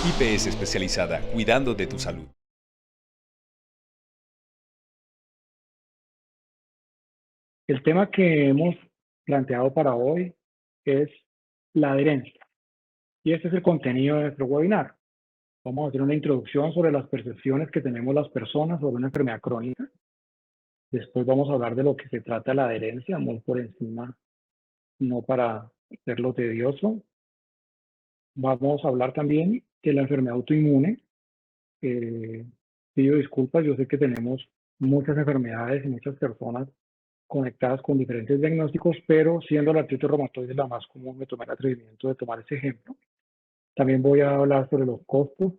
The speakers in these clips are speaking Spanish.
IPS especializada, cuidando de tu salud. El tema que hemos planteado para hoy es la adherencia. Y este es el contenido de nuestro webinar. Vamos a hacer una introducción sobre las percepciones que tenemos las personas sobre una enfermedad crónica. Después vamos a hablar de lo que se trata la adherencia, muy por encima, no para hacerlo tedioso. Vamos a hablar también de la enfermedad autoinmune. Pido disculpas, yo sé que tenemos muchas enfermedades y muchas personas conectadas con diferentes diagnósticos, pero siendo la artritis reumatoide la más común, me tomé el atrevimiento de tomar ese ejemplo. También voy a hablar sobre los costos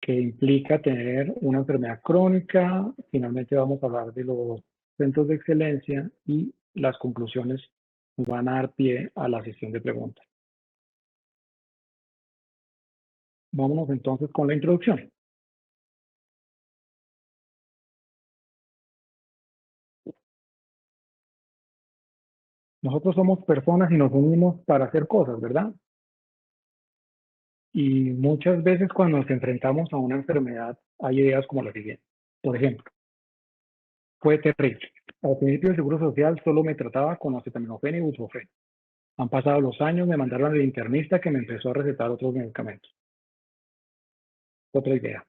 que implica tener una enfermedad crónica. Finalmente vamos a hablar de los centros de excelencia y las conclusiones nos van a dar pie a la sesión de preguntas. Vámonos entonces con la introducción. Nosotros somos personas y nos unimos para hacer cosas, ¿verdad? Y muchas veces cuando nos enfrentamos a una enfermedad hay ideas como la siguiente. Por ejemplo, fue terrible. Al principio el Seguro Social solo me trataba con acetaminofén y buprofen. Han pasado los años, me mandaron al internista que me empezó a recetar otros medicamentos. Otra idea.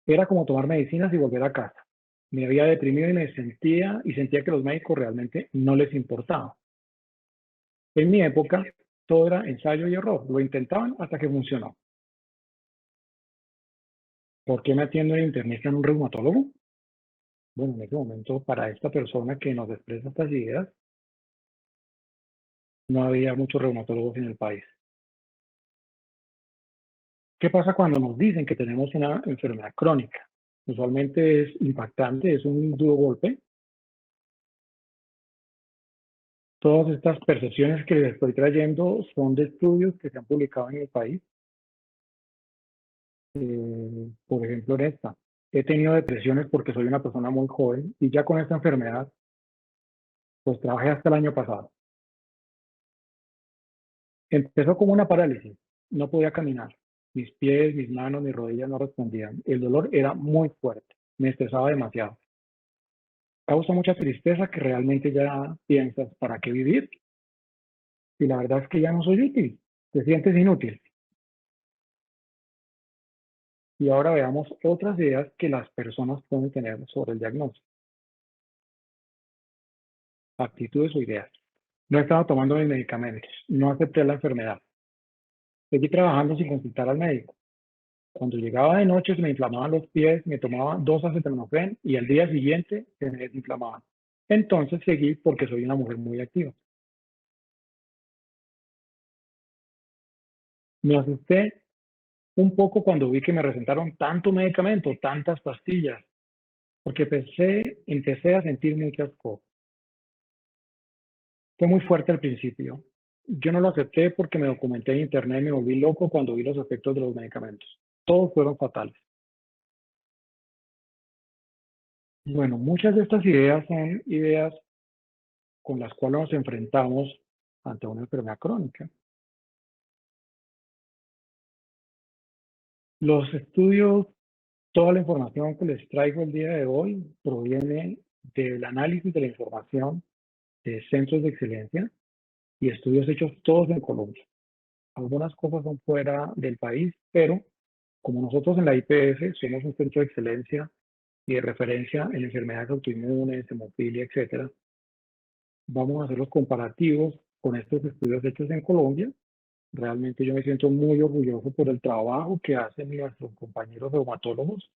Era como tomar medicinas y volver a casa. Me había deprimido y sentía que los médicos realmente no les importaba. En mi época, todo era ensayo y error. Lo intentaban hasta que funcionó. ¿Por qué me atiendo el internista en un reumatólogo? Bueno, en ese momento, para esta persona que nos expresa estas ideas, no había muchos reumatólogos en el país. ¿Qué pasa cuando nos dicen que tenemos una enfermedad crónica? Usualmente es impactante, es un duro golpe. Todas estas percepciones que les estoy trayendo son de estudios que se han publicado en el país. Por ejemplo, en esta. He tenido depresiones porque soy una persona muy joven y ya con esta enfermedad, pues trabajé hasta el año pasado. Empezó como una parálisis, no podía caminar. Mis pies, mis manos, mis rodillas no respondían. El dolor era muy fuerte, me estresaba demasiado. Causa mucha tristeza que realmente ya piensas, ¿para qué vivir? Y la verdad es que ya no soy útil, te sientes inútil. Y ahora veamos otras ideas que las personas pueden tener sobre el diagnóstico. Actitudes o ideas. No estaba tomando mis medicamentos, no acepté la enfermedad. Seguí trabajando sin consultar al médico. Cuando llegaba de noche se me inflamaban los pies, me tomaba 2 acetaminofén y al día siguiente se me desinflamaban. Entonces seguí porque soy una mujer muy activa. Me asusté un poco cuando vi que me recetaron tanto medicamento, tantas pastillas, porque empecé a sentir muchas cosas. Fue muy fuerte al principio. Yo no lo acepté porque me documenté en internet y me volví loco cuando vi los efectos de los medicamentos. Todos fueron fatales. Bueno, muchas de estas ideas son ideas con las cuales nos enfrentamos ante una enfermedad crónica. Los estudios, toda la información que les traigo el día de hoy proviene del análisis de la información de centros de excelencia y estudios hechos todos en Colombia. Algunas cosas son fuera del país, pero como nosotros en la IPS somos un centro de excelencia y de referencia en enfermedades autoinmunes, hemofilia, etcétera, vamos a hacer los comparativos con estos estudios hechos en Colombia. Realmente yo me siento muy orgulloso por el trabajo que hacen nuestros compañeros reumatólogos.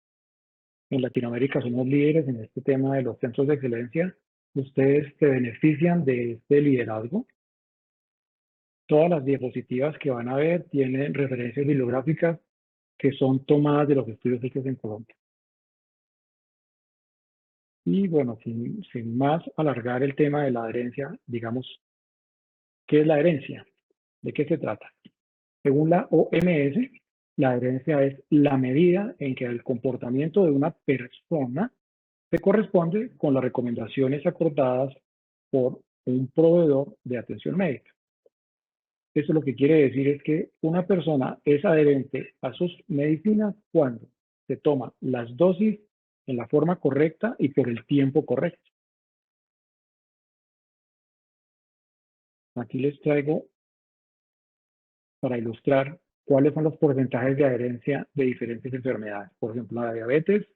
En Latinoamérica somos líderes en este tema de los centros de excelencia. Ustedes se benefician de este liderazgo. Todas las diapositivas que van a ver tienen referencias bibliográficas que son tomadas de los estudios hechos en Colombia. Y bueno, sin más alargar el tema de la adherencia, digamos, ¿qué es la adherencia? ¿De qué se trata? Según la OMS, la adherencia es la medida en que el comportamiento de una persona se corresponde con las recomendaciones acordadas por un proveedor de atención médica. Eso lo que quiere decir es que una persona es adherente a sus medicinas cuando se toma las dosis en la forma correcta y por el tiempo correcto. Aquí les traigo para ilustrar cuáles son los porcentajes de adherencia de diferentes enfermedades. Por ejemplo, la diabetes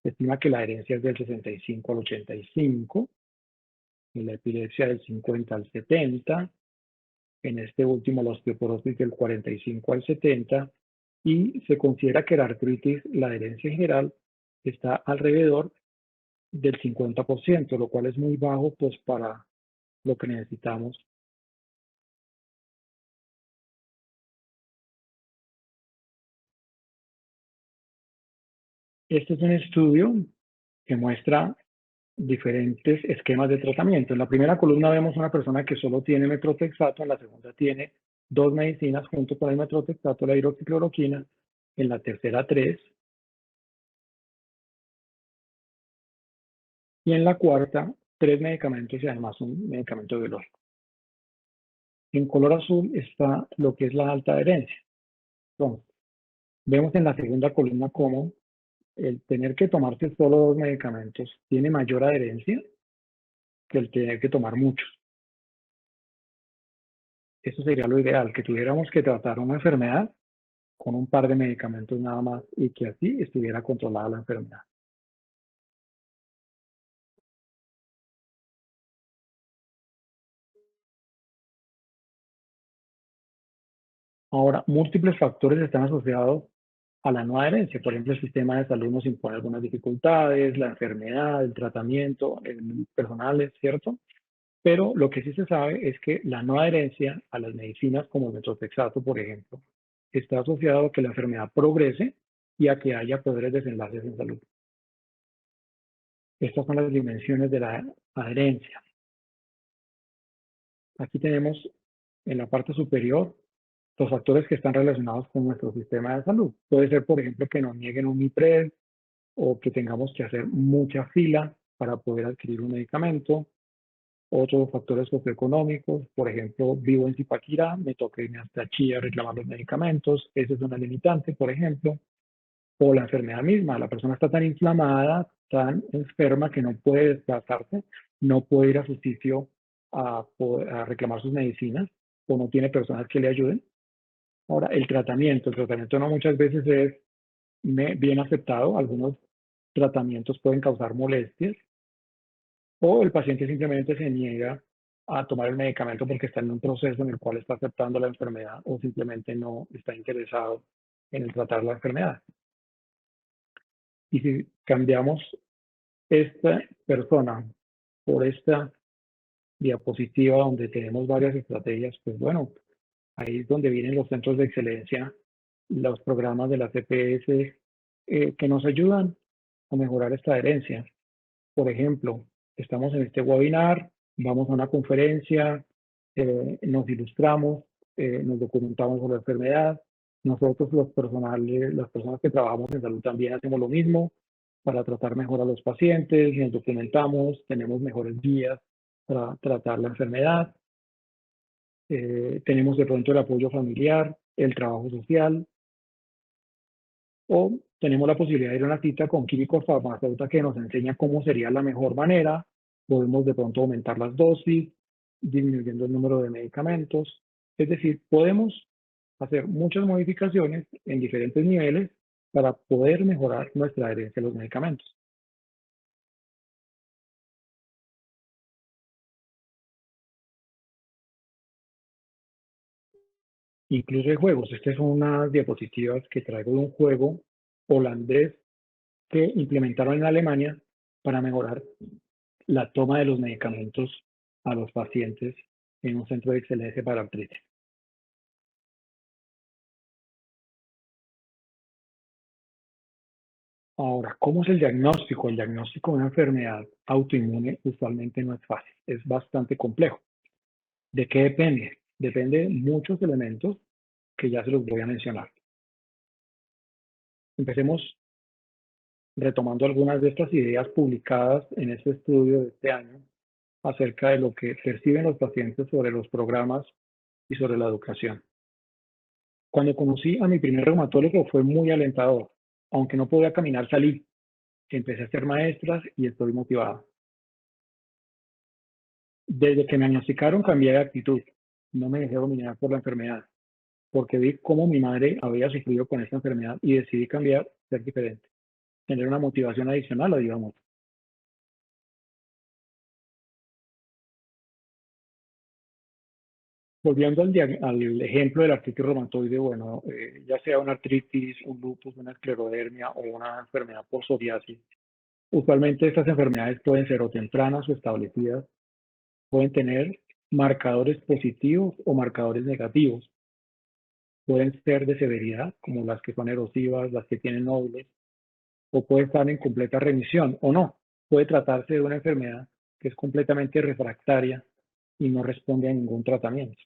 se estima que la adherencia es del 65 al 85, en la epilepsia del 50 al 70, en este último la osteoporosis del 45 al 70, y se considera que la artritis, la adherencia en general, está alrededor del 50%, lo cual es muy bajo pues para lo que necesitamos. Este es un estudio que muestra diferentes esquemas de tratamiento. En la primera columna vemos una persona que solo tiene metrotexato, en la segunda tiene dos medicinas junto con el metrotexato, la hidroxicloroquina, en la tercera tres, y en la cuarta tres medicamentos y además un medicamento biológico. En color azul está lo que es la alta adherencia. Entonces, vemos en la segunda columna cómo el tener que tomarse solo dos medicamentos tiene mayor adherencia que el tener que tomar muchos. Eso sería lo ideal, que tuviéramos que tratar una enfermedad con un par de medicamentos nada más y que así estuviera controlada la enfermedad. Ahora, múltiples factores están asociados a la no adherencia. Por ejemplo, el sistema de salud nos impone algunas dificultades, la enfermedad, el tratamiento, el personal, ¿es cierto? Pero lo que sí se sabe es que la no adherencia a las medicinas como el metrotexato, por ejemplo, está asociado a que la enfermedad progrese y a que haya peores desenlaces en salud. Estas son las dimensiones de la adherencia. Aquí tenemos en la parte superior los factores que están relacionados con nuestro sistema de salud. Puede ser, por ejemplo, que nos nieguen un IPRED o que tengamos que hacer mucha fila para poder adquirir un medicamento. Otros factores socioeconómicos, por ejemplo, vivo en Zipaquirá, me toca irme hasta Chía a reclamar los medicamentos, esa es una limitante, por ejemplo, o la enfermedad misma, la persona está tan inflamada, tan enferma que no puede desplazarse, no puede ir a su sitio a reclamar sus medicinas, o no tiene personas que le ayuden. Ahora, el tratamiento no muchas veces es bien aceptado, algunos tratamientos pueden causar molestias, o el paciente simplemente se niega a tomar el medicamento porque está en un proceso en el cual está aceptando la enfermedad o simplemente no está interesado en el tratar la enfermedad. Y si cambiamos esta persona por esta diapositiva donde tenemos varias estrategias, pues bueno, ahí es donde vienen los centros de excelencia, los programas de la CPS que nos ayudan a mejorar esta adherencia. Por ejemplo, estamos en este webinar, vamos a una conferencia, nos ilustramos, nos documentamos sobre la enfermedad. Nosotros, las personas que trabajamos en salud también hacemos lo mismo para tratar mejor a los pacientes, nos documentamos, tenemos mejores guías para tratar la enfermedad. Tenemos de pronto el apoyo familiar, el trabajo social, o tenemos la posibilidad de ir a una cita con químicos farmacéuticos que nos enseña cómo sería la mejor manera. Podemos de pronto aumentar las dosis, disminuyendo el número de medicamentos. Es decir, podemos hacer muchas modificaciones en diferentes niveles para poder mejorar nuestra adherencia a los medicamentos. Incluso hay juegos. Estas son unas diapositivas que traigo de un juego holandés que implementaron en Alemania para mejorar la toma de los medicamentos a los pacientes en un centro de excelencia para artritis. Ahora, ¿cómo es el diagnóstico? El diagnóstico de una enfermedad autoinmune usualmente no es fácil, es bastante complejo. ¿De qué depende? Depende de muchos elementos que ya se los voy a mencionar. Empecemos retomando algunas de estas ideas publicadas en este estudio de este año acerca de lo que perciben los pacientes sobre los programas y sobre la educación. Cuando conocí a mi primer reumatólogo fue muy alentador. Aunque no podía caminar, salí. Empecé a hacer maestras y estoy motivado. Desde que me diagnosticaron cambié de actitud. No me dejé dominar por la enfermedad, porque vi cómo mi madre había sufrido con esta enfermedad y decidí cambiar, ser diferente. Tener una motivación adicional, digamos. Volviendo al ejemplo del artritis reumatoide, bueno, ya sea una artritis, un lupus, una esclerodermia o una enfermedad por psoriasis, usualmente estas enfermedades pueden ser o tempranas o establecidas, pueden tener marcadores positivos o marcadores negativos, pueden ser de severidad, como las que son erosivas, las que tienen nódulos, o puede estar en completa remisión o no. Puede tratarse de una enfermedad que es completamente refractaria y no responde a ningún tratamiento.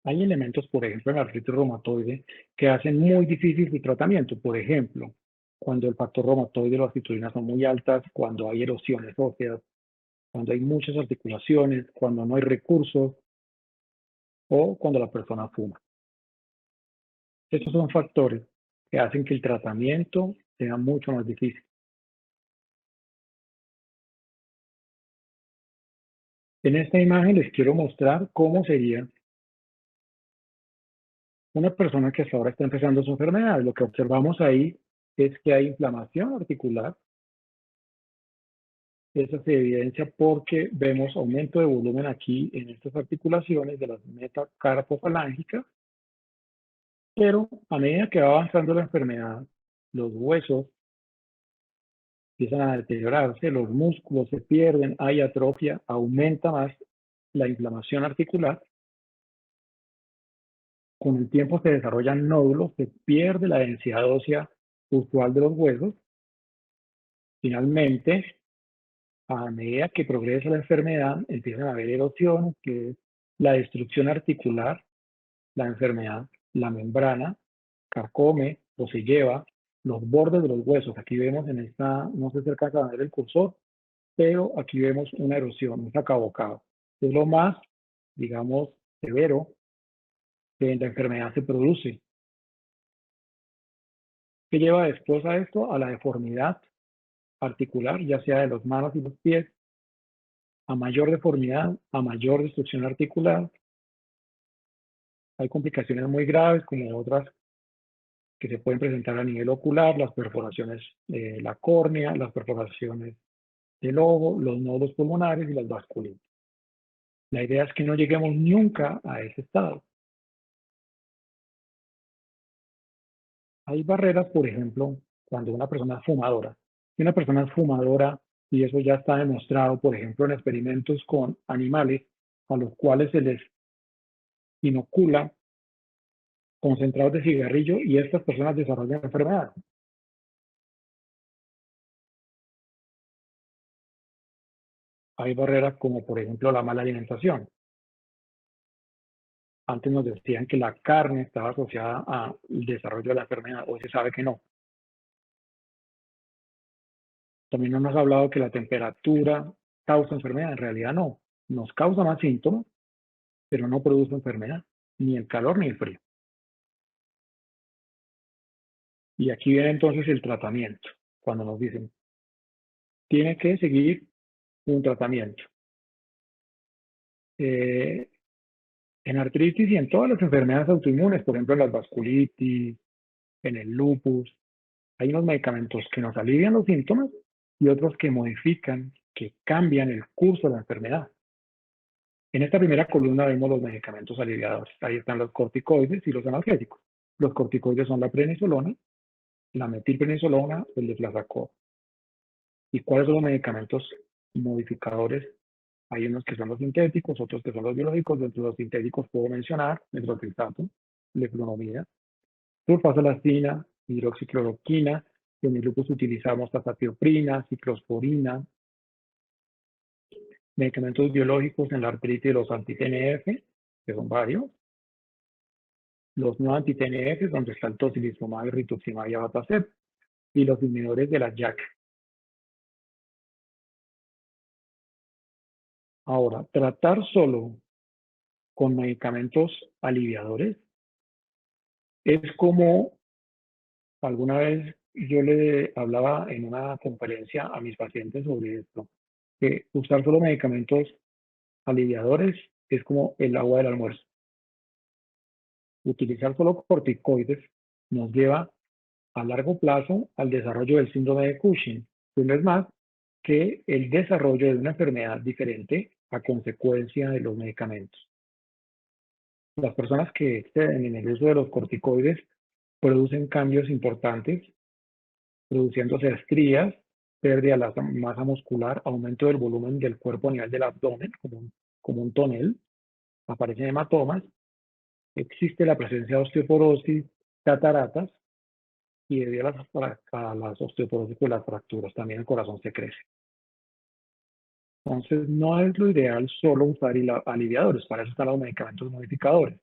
Hay elementos, por ejemplo, en la artritis reumatoide que hacen muy difícil su tratamiento. Por ejemplo, cuando el factor reumatoide y las citrulinas son muy altas, cuando hay erosiones óseas, cuando hay muchas articulaciones, cuando no hay recursos o cuando la persona fuma. Estos son factores que hacen que el tratamiento sea mucho más difícil. En esta imagen les quiero mostrar cómo sería una persona que hasta ahora está empezando su enfermedad. Lo que observamos ahí es que hay inflamación articular. Eso se evidencia porque vemos aumento de volumen aquí en estas articulaciones de las metacarpofalángicas, pero a medida que va avanzando la enfermedad, los huesos empiezan a deteriorarse, los músculos se pierden, hay atrofia, aumenta más la inflamación articular. Con el tiempo se desarrollan nódulos, se pierde la densidad ósea usual de los huesos. Finalmente, a medida que progresa la enfermedad, empiezan a haber erosiones, que es la destrucción articular, la enfermedad, la membrana, carcome o se lleva los bordes de los huesos. Aquí vemos en esta, no sé si alcanza a ver el cursor, pero aquí vemos una erosión, un sacabocado. Es lo más, digamos, severo que la enfermedad se produce. ¿Qué lleva después a esto? A la deformidad articular, ya sea de las manos y los pies, a mayor deformidad, a mayor destrucción articular. Hay complicaciones muy graves como otras que se pueden presentar a nivel ocular, las perforaciones de la córnea, las perforaciones del ojo, los nódulos pulmonares y las vasculitis. La idea es que no lleguemos nunca a ese estado. Hay barreras, por ejemplo, cuando una persona es fumadora. Si una persona es fumadora, y eso ya está demostrado, por ejemplo, en experimentos con animales a los cuales se les inocula concentrados de cigarrillo y estas personas desarrollan enfermedad. Hay barreras como, por ejemplo, la mala alimentación. Antes nos decían que la carne estaba asociada al desarrollo de la enfermedad, hoy se sabe que no. También nos ha hablado que la temperatura causa enfermedad, en realidad no. Nos causa más síntomas, pero no produce enfermedad, ni el calor ni el frío. Y aquí viene entonces el tratamiento, cuando nos dicen, tiene que seguir un tratamiento. En artritis y en todas las enfermedades autoinmunes, por ejemplo, en las vasculitis, en el lupus, hay unos medicamentos que nos alivian los síntomas y otros que modifican, que cambian el curso de la enfermedad. En esta primera columna vemos los medicamentos aliviadores. Ahí están los corticoides y los analgésicos. Los corticoides son la prednisolona, la metilprednisolona, el deflazacort. ¿Y cuáles son los medicamentos modificadores? Hay unos que son los sintéticos, otros que son los biológicos. Dentro de los sintéticos puedo mencionar metrotexato, leflunomida, sulfasalazina, hidroxicloroquina. En el lupus utilizamos azatioprina, ciclosporina. Medicamentos biológicos en la artritis, los anti-TNF, que son varios. Los no anti-TNF, donde está el tocilizumab, rituximab y abatacept. Y los inhibidores de la JAK. Ahora, tratar solo con medicamentos aliviadores es como alguna vez yo le hablaba en una conferencia a mis pacientes sobre esto, que usar solo medicamentos aliviadores es como el agua del almuerzo. Utilizar solo corticoides nos lleva a largo plazo al desarrollo del síndrome de Cushing, que no es más que el desarrollo de una enfermedad diferente a consecuencia de los medicamentos. Las personas que exceden en el uso de los corticoides producen cambios importantes, produciéndose estrías, pérdida de la masa muscular, aumento del volumen del cuerpo a nivel del abdomen, como un tonel, aparecen hematomas, existe la presencia de osteoporosis, cataratas, y debido a las osteoporosis, pues las fracturas, también el corazón se crece. Entonces, no es lo ideal solo usar aliviadores, para eso están los medicamentos modificadores,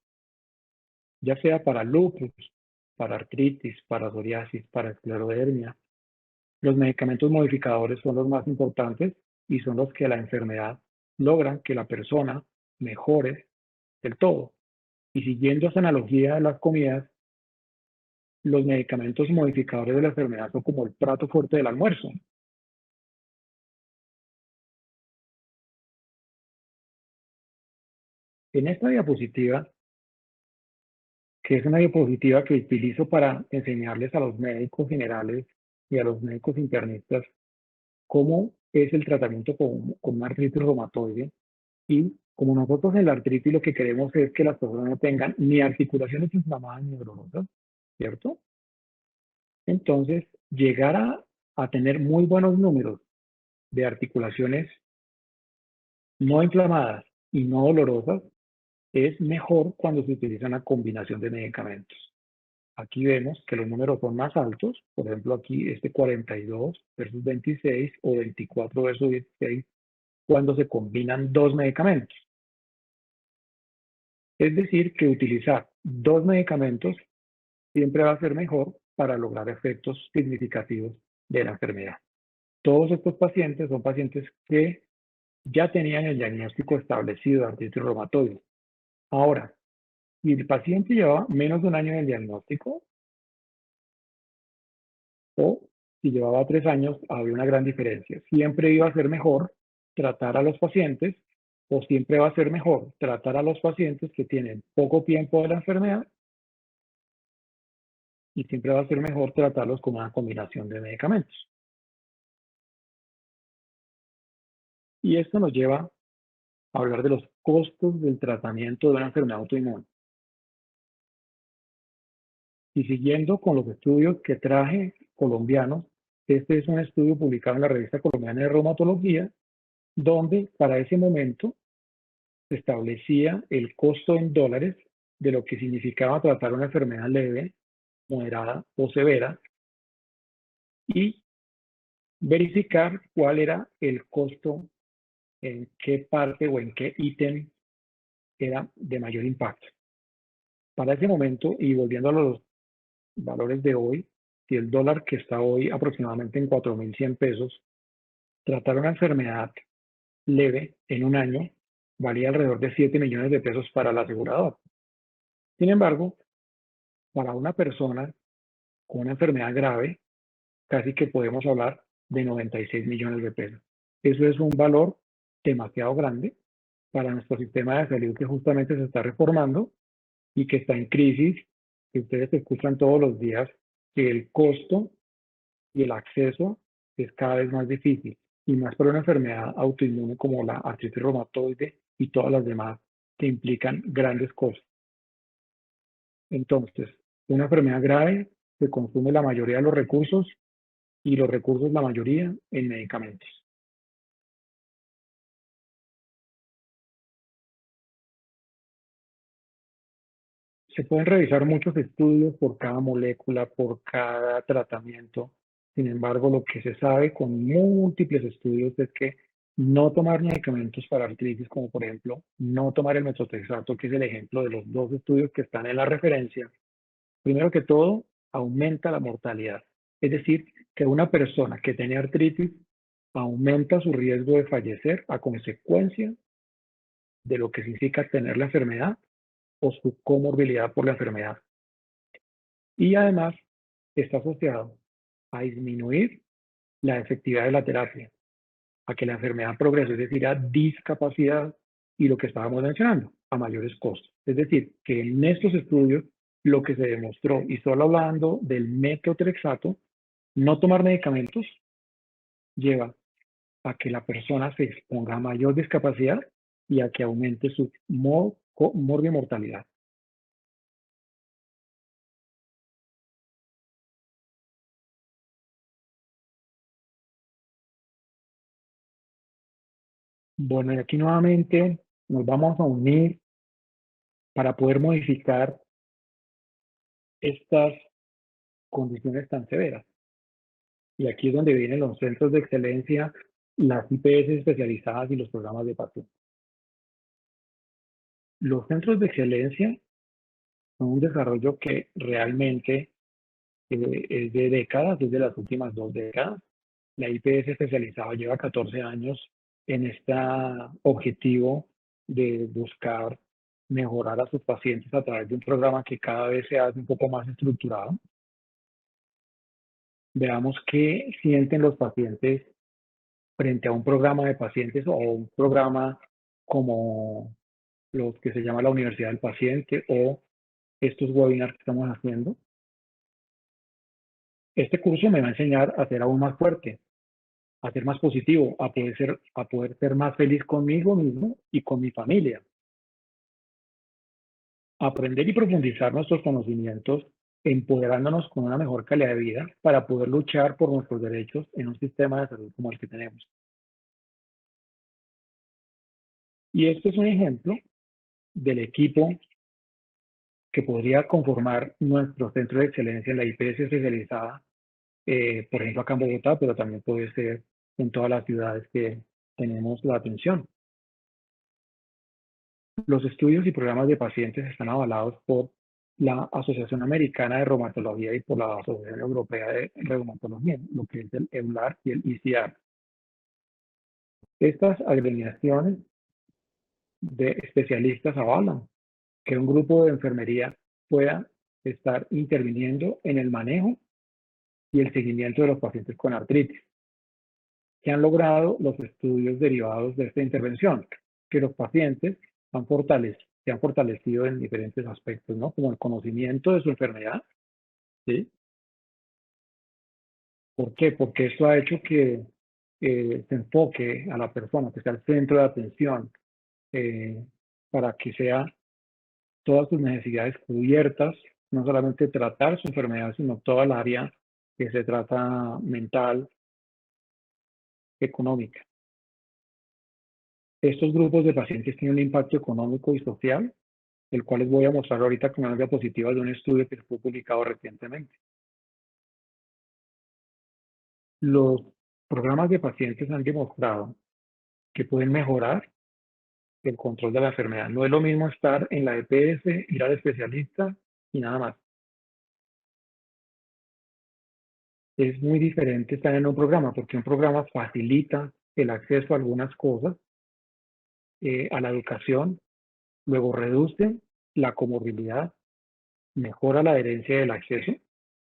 ya sea para lupus, para artritis, para psoriasis, para esclerodermia. Los medicamentos modificadores son los más importantes y son los que la enfermedad logran que la persona mejore del todo. Y siguiendo esa analogía de las comidas, los medicamentos modificadores de la enfermedad son como el plato fuerte del almuerzo. En esta diapositiva, que es una diapositiva que utilizo para enseñarles a los médicos generales y a los médicos internistas cómo es el tratamiento con una artritis reumatoide. Y como nosotros en la artritis lo que queremos es que las personas no tengan ni articulaciones inflamadas ni dolorosas, ¿cierto? Entonces, llegar a tener muy buenos números de articulaciones no inflamadas y no dolorosas es mejor cuando se utiliza una combinación de medicamentos. Aquí vemos que los números son más altos, por ejemplo aquí 42 versus 26 o 24 versus 16, cuando se combinan dos medicamentos. Es decir, que utilizar dos medicamentos siempre va a ser mejor para lograr efectos significativos de la enfermedad. Todos estos pacientes son pacientes que ya tenían el diagnóstico establecido de artritis reumatoide. Ahora, si el paciente llevaba menos de un año en el diagnóstico o si llevaba 3 años, había una gran diferencia. Siempre iba a ser mejor tratar a los pacientes o siempre va a ser mejor tratar a los pacientes que tienen poco tiempo de la enfermedad y siempre va a ser mejor tratarlos con una combinación de medicamentos. Y esto nos lleva a hablar de los costos del tratamiento de una enfermedad autoinmune. Y siguiendo con los estudios que traje colombianos, este es un estudio publicado en la revista colombiana de reumatología, donde para ese momento se establecía el costo en dólares de lo que significaba tratar una enfermedad leve, moderada o severa y verificar cuál era el costo, en qué parte o en qué ítem era de mayor impacto. Para ese momento, y volviendo a los valores de hoy, si el dólar que está hoy aproximadamente en 4.100 pesos, tratar una enfermedad leve en un año valía alrededor de 7 millones de pesos para el asegurador. Sin embargo, para una persona con una enfermedad grave, casi que podemos hablar de 96 millones de pesos. Eso es un valor demasiado grande para nuestro sistema de salud que justamente se está reformando y que está en crisis, que ustedes escuchan todos los días, que el costo y el acceso es cada vez más difícil, y más para una enfermedad autoinmune como la artritis reumatoide y todas las demás que implican grandes costos. Entonces, una enfermedad grave se consume la mayoría de los recursos y los recursos la mayoría en medicamentos. Se pueden revisar muchos estudios por cada molécula, por cada tratamiento. Sin embargo, lo que se sabe con múltiples estudios es que no tomar medicamentos para artritis, como por ejemplo, no tomar el metotrexato, que es el ejemplo de los dos estudios que están en la referencia, primero que todo, aumenta la mortalidad. Es decir, que una persona que tiene artritis aumenta su riesgo de fallecer a consecuencia de lo que significa tener la enfermedad o su comorbilidad por la enfermedad. Y además está asociado a disminuir la efectividad de la terapia, a que la enfermedad progrese, es decir, a discapacidad y lo que estábamos mencionando, a mayores costos. Es decir, que en estos estudios lo que se demostró, y solo hablando del metotrexato, no tomar medicamentos lleva a que la persona se exponga a mayor discapacidad y a que aumente su mortalidad. Bueno, y aquí nuevamente nos vamos a unir para poder modificar estas condiciones tan severas. Y aquí es donde vienen los centros de excelencia, las IPS especializadas y los programas de pacientes. Los centros de excelencia son un desarrollo que realmente es de décadas, es de las últimas 2 décadas. La IPS especializada lleva 14 años en este objetivo de buscar mejorar a sus pacientes a través de un programa que cada vez se hace un poco más estructurado. Veamos qué sienten los pacientes frente a un programa de pacientes o un programa como los que se llama la Universidad del Paciente o estos webinars que estamos haciendo. Este curso me va a enseñar a ser aún más fuerte, a ser más positivo, a poder ser más feliz conmigo mismo y con mi familia. Aprender y profundizar nuestros conocimientos, empoderándonos con una mejor calidad de vida para poder luchar por nuestros derechos en un sistema de salud como el que tenemos. Y este es un ejemplo del equipo que podría conformar nuestro centro de excelencia en la IPS especializada, por ejemplo acá en Bogotá, pero también puede ser en todas las ciudades que tenemos la atención. Los estudios y programas de pacientes están avalados por la Asociación Americana de Reumatología y por la Asociación Europea de Reumatología, lo que es el EULAR y el ICR. Estas agremiaciones de especialistas avalan que un grupo de enfermería pueda estar interviniendo en el manejo y el seguimiento de los pacientes con artritis. ¿Qué han logrado los estudios derivados de esta intervención? Que los pacientes se han fortalecido en diferentes aspectos, ¿no? Como el conocimiento de su enfermedad, ¿sí? ¿Por qué? Porque esto ha hecho que se enfoque a la persona, que sea el centro de atención, eh, para que sea todas sus necesidades cubiertas, no solamente tratar su enfermedad, sino toda el área que se trata mental, económica. Estos grupos de pacientes tienen un impacto económico y social, el cual les voy a mostrar ahorita con una diapositiva de un estudio que fue publicado recientemente. Los programas de pacientes han demostrado que pueden mejorar el control de la enfermedad. No es lo mismo estar en la EPS, ir al especialista y nada más. Es muy diferente estar en un programa, porque un programa facilita el acceso a algunas cosas, a la educación, luego reduce la comorbilidad, mejora la adherencia del acceso,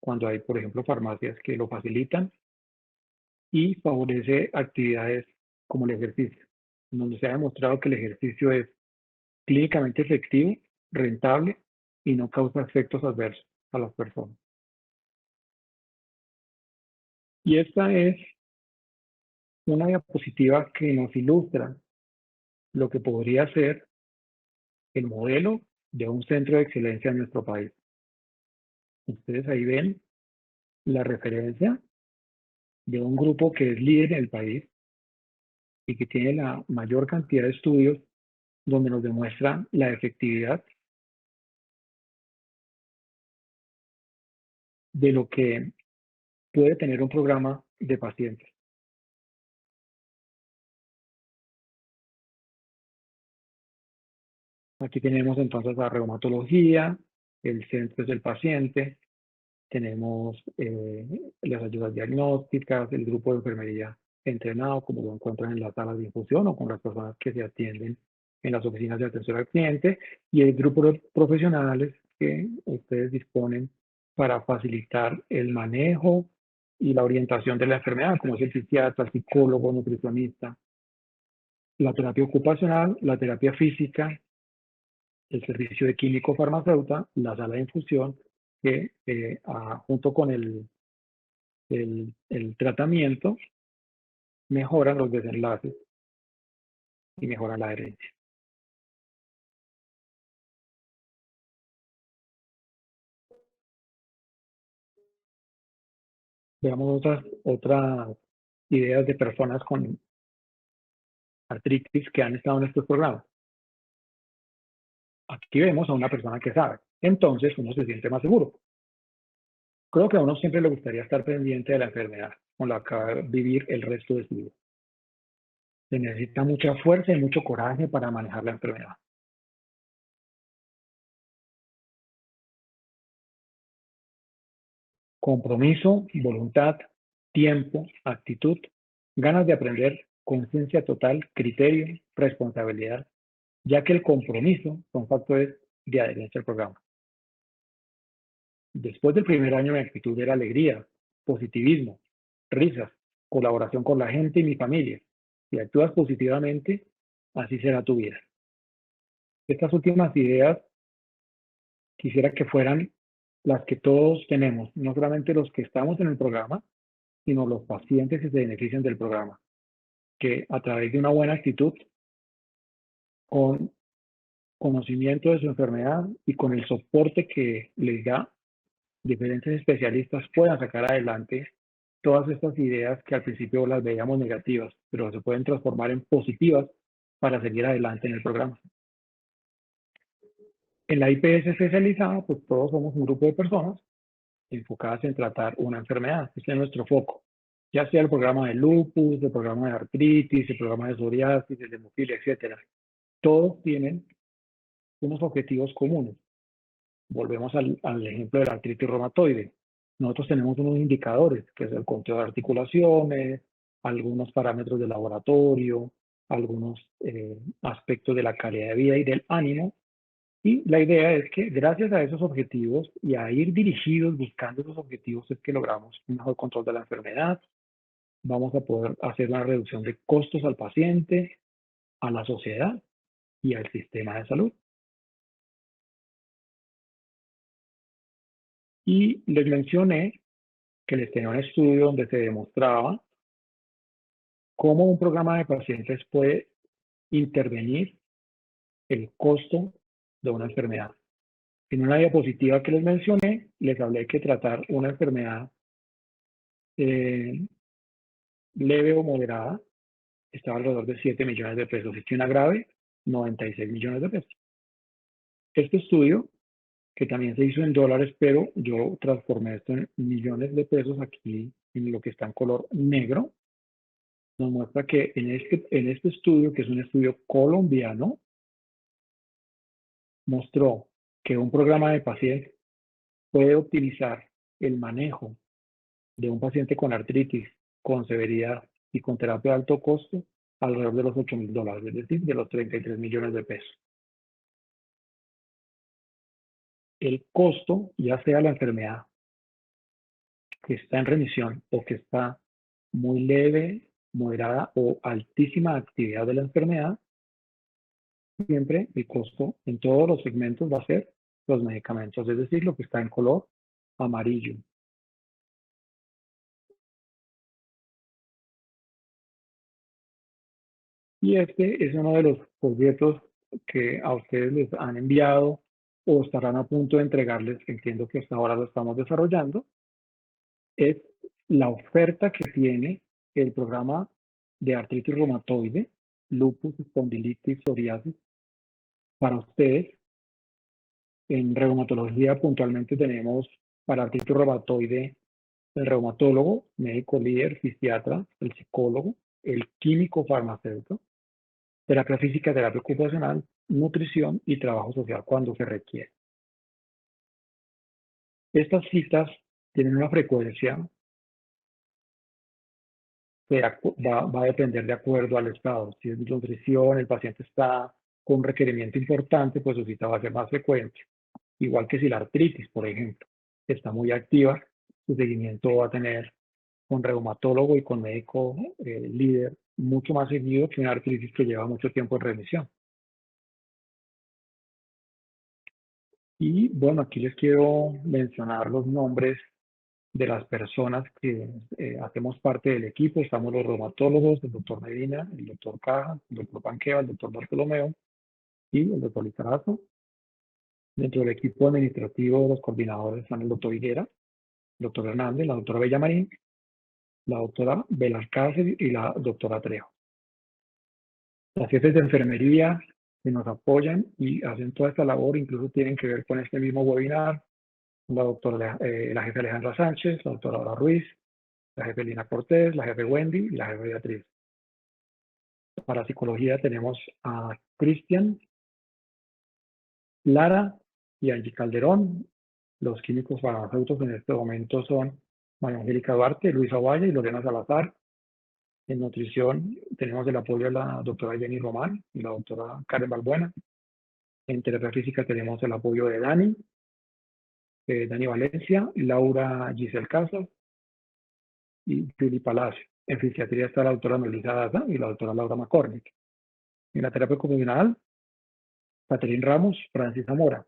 cuando hay, por ejemplo, farmacias que lo facilitan, y favorece actividades como el ejercicio, donde se ha demostrado que el ejercicio es clínicamente efectivo, rentable y no causa efectos adversos a las personas. Y esta es una diapositiva que nos ilustra lo que podría ser el modelo de un centro de excelencia en nuestro país. Ustedes ahí ven la referencia de un grupo que es líder en el país y que tiene la mayor cantidad de estudios donde nos demuestra la efectividad de lo que puede tener un programa de pacientes. Aquí tenemos entonces la reumatología, el centro del paciente, tenemos las ayudas diagnósticas, el grupo de enfermería entrenado, como lo encuentran en las salas de infusión o con las personas que se atienden en las oficinas de atención al cliente y el grupo de profesionales que ustedes disponen para facilitar el manejo y la orientación de la enfermedad, como es el psiquiatra, el psicólogo, nutricionista, la terapia ocupacional, la terapia física, el servicio de químico farmacéutica, la sala de infusión, que junto con el tratamiento mejoran los desenlaces y mejoran la adherencia. Veamos otras ideas de personas con artritis que han estado en estos programas. Aquí vemos a una persona que sabe, entonces uno se siente más seguro. Creo que a uno siempre le gustaría estar pendiente de la enfermedad con la que va a vivir el resto de su vida. Se necesita mucha fuerza y mucho coraje para manejar la enfermedad. Compromiso, voluntad, tiempo, actitud, ganas de aprender, conciencia total, criterio, responsabilidad, ya que el compromiso son factores de adherencia al programa. Después del primer año, mi actitud era alegría, positivismo, risas, colaboración con la gente y mi familia. Si actúas positivamente, así será tu vida. Estas últimas ideas quisiera que fueran las que todos tenemos, no solamente los que estamos en el programa, sino los pacientes que se benefician del programa, que a través de una buena actitud, con conocimiento de su enfermedad y con el soporte que les da diferentes especialistas, puedan sacar adelante todas estas ideas que al principio las veíamos negativas, pero se pueden transformar en positivas para seguir adelante en el programa. En la IPS especializada, pues todos somos un grupo de personas enfocadas en tratar una enfermedad. Este es nuestro foco. Ya sea el programa de lupus, el programa de artritis, el programa de psoriasis, el de hemofilia, etcétera. Todos tienen unos objetivos comunes. Volvemos al ejemplo de la artritis reumatoide. Nosotros tenemos unos indicadores, que es el conteo de articulaciones, algunos parámetros de laboratorio, algunos aspectos de la calidad de vida y del ánimo. Y la idea es que gracias a esos objetivos y a ir dirigidos buscando esos objetivos es que logramos un mejor control de la enfermedad, vamos a poder hacer una reducción de costos al paciente, a la sociedad y al sistema de salud. Y les mencioné que les tenía un estudio donde se demostraba cómo un programa de pacientes puede intervenir el costo de una enfermedad. En una diapositiva que les mencioné, les hablé que tratar una enfermedad leve o moderada estaba alrededor de 7 millones de pesos. Y una grave, 96 millones de pesos. Este estudio, que también se hizo en dólares, pero yo transformé esto en millones de pesos aquí en lo que está en color negro, nos muestra que en este estudio, que es un estudio colombiano, mostró que un programa de pacientes puede optimizar el manejo de un paciente con artritis, con severidad y con terapia de alto costo alrededor de los $8,000, es decir, de los 33 millones de pesos. El costo, ya sea la enfermedad que está en remisión o que está muy leve, moderada o altísima actividad de la enfermedad, siempre el costo en todos los segmentos va a ser los medicamentos, es decir, lo que está en color amarillo. Y este es uno de los folletos que a ustedes les han enviado o estarán a punto de entregarles, entiendo que hasta ahora lo estamos desarrollando, es la oferta que tiene el programa de artritis reumatoide, lupus, espondilitis, psoriasis. Para ustedes, en reumatología puntualmente tenemos para artritis reumatoide el reumatólogo, médico líder, fisiatra, el psicólogo, el químico farmacéutico, terapia física, terapia ocupacional, nutrición y trabajo social cuando se requiere. Estas citas tienen una frecuencia que va a depender de acuerdo al estado. Si es nutrición, el paciente está con un requerimiento importante, pues su cita va a ser más frecuente. Igual que si la artritis, por ejemplo, está muy activa, su seguimiento va a tener con reumatólogo y con médico líder mucho más seguido que una artritis que lleva mucho tiempo en remisión. Y bueno, aquí les quiero mencionar los nombres de las personas que hacemos parte del equipo. Estamos los reumatólogos, el doctor Medina, el doctor Caja, el doctor Panqueva, el doctor Bartolomeo y el doctor Lizarazo. Dentro del equipo administrativo, los coordinadores están el doctor Higuera, el doctor Hernández, la doctora Bellamarín, la doctora Belalcácer y la doctora Trejo. Las jefes de enfermería que nos apoyan y hacen toda esta labor, incluso tienen que ver con este mismo webinar, la doctora, la jefe Alejandra Sánchez, la doctora Laura Ruiz, la jefe Lina Cortés, la jefe Wendy y la jefe Beatriz. Para psicología tenemos a Cristian, Lara y Angie Calderón. Los químicos farmacéuticos en este momento son María Angélica Duarte, Luisa Valle y Lorena Salazar. En nutrición tenemos el apoyo de la doctora Jenny Román y la doctora Karen Balbuena. En terapia física tenemos el apoyo de Dani Valencia, Laura Giselle Casas y Julie Palacio. En fisiatría está la doctora Melissa Daza y la doctora Laura McCormick. En la terapia comunal, Catherine Ramos, Francis Zamora.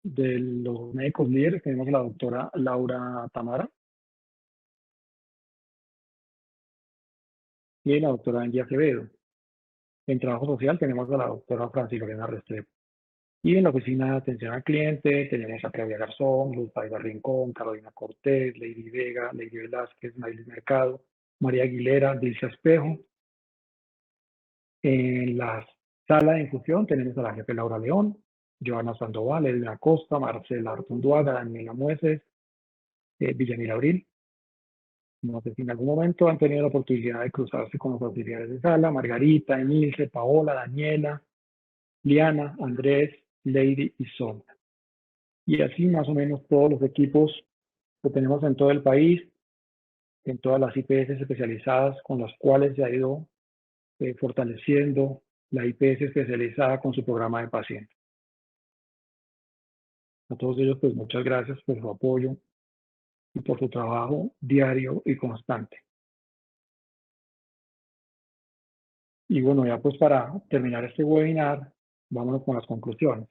De los médicos líderes tenemos a la doctora Laura Tamara y la doctora Angie Acevedo. En trabajo social tenemos a la doctora Francis Lorena Restrepo. Y en la oficina de atención al cliente tenemos a Claudia Garzón, Luz Paiva Rincón, Carolina Cortés, Lady Vega, Lady Velázquez, Maylis Mercado, María Aguilera, Dilcia Espejo. En la sala de infusión tenemos a la jefe Laura León, Joana Sandoval, Elena Costa, Marcela Artunduaga, Daniela Mueces, Villamil Abril. No sé si en algún momento han tenido la oportunidad de cruzarse con los auxiliares de sala, Margarita, Emilce, Paola, Daniela, Liana, Andrés, Lady y Sol. Y así más o menos todos los equipos que tenemos en todo el país, en todas las IPS especializadas con las cuales se ha ido fortaleciendo la IPS especializada con su programa de pacientes. A todos ellos, pues muchas gracias por su apoyo y por su trabajo diario y constante. Y bueno, ya pues para terminar este webinar, vámonos con las conclusiones.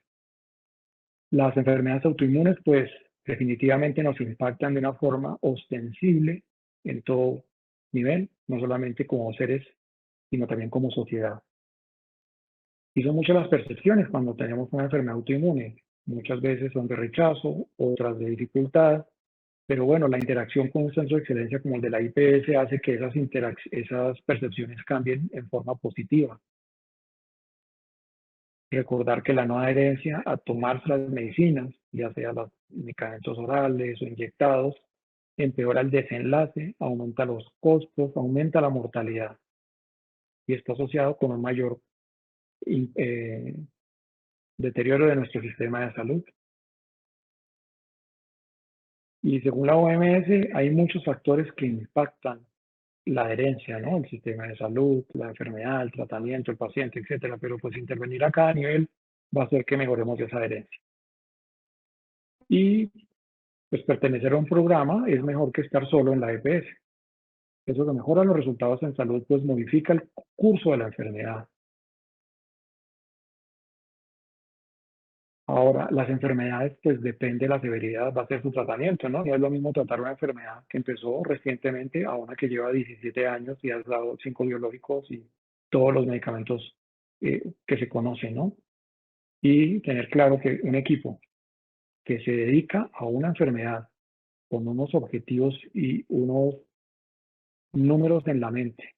Las enfermedades autoinmunes, pues definitivamente nos impactan de una forma ostensible en todo nivel, no solamente como seres, sino también como sociedad. Y son muchas las percepciones cuando tenemos una enfermedad autoinmune. Muchas veces son de rechazo, otras de dificultad, pero bueno, la interacción con un centro de excelencia como el de la IPS hace que esas percepciones cambien en forma positiva. Recordar que la no adherencia a tomarse las medicinas, ya sea los medicamentos orales o inyectados, empeora el desenlace, aumenta los costos, aumenta la mortalidad y está asociado con un mayor deterioro de nuestro sistema de salud. Y según la OMS, hay muchos factores que impactan la adherencia, ¿no? El sistema de salud, la enfermedad, el tratamiento, el paciente, etcétera. Pero pues intervenir a cada nivel va a hacer que mejoremos esa adherencia. Y pues pertenecer a un programa es mejor que estar solo en la EPS. Eso que mejora los resultados en salud, pues modifica el curso de la enfermedad. Ahora, las enfermedades, pues depende de la severidad, va a ser su tratamiento, ¿no? No es lo mismo tratar una enfermedad que empezó recientemente a una que lleva 17 años y has dado 5 biológicos y todos los medicamentos que se conocen, ¿no? Y tener claro que un equipo que se dedica a una enfermedad con unos objetivos y unos números en la mente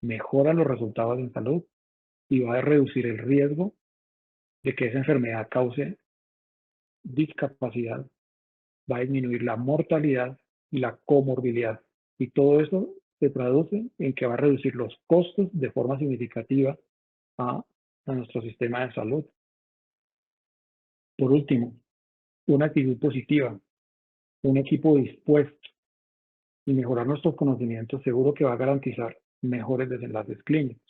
mejora los resultados en salud y va a reducir el riesgo de que esa enfermedad cause discapacidad, va a disminuir la mortalidad y la comorbilidad. Y todo eso se traduce en que va a reducir los costos de forma significativa a nuestro sistema de salud. Por último, una actitud positiva. un equipo dispuesto y mejorar nuestros conocimientos, seguro que va a garantizar mejores desenlaces clínicos.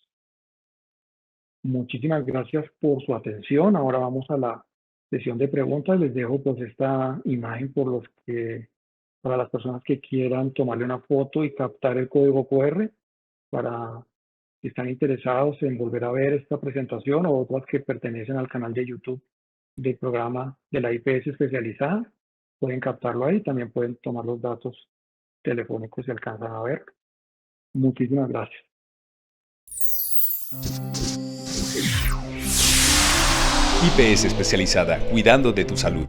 Muchísimas gracias por su atención. Ahora vamos a la sesión de preguntas. Les dejo pues esta imagen para las personas que quieran tomarle una foto y captar el código QR para si están interesados en volver a ver esta presentación o otras que pertenecen al canal de YouTube del programa de la IPS especializada. Pueden captarlo ahí, también pueden tomar los datos telefónicos si alcanzan a ver. Muchísimas gracias. IPS especializada, cuidando de tu salud.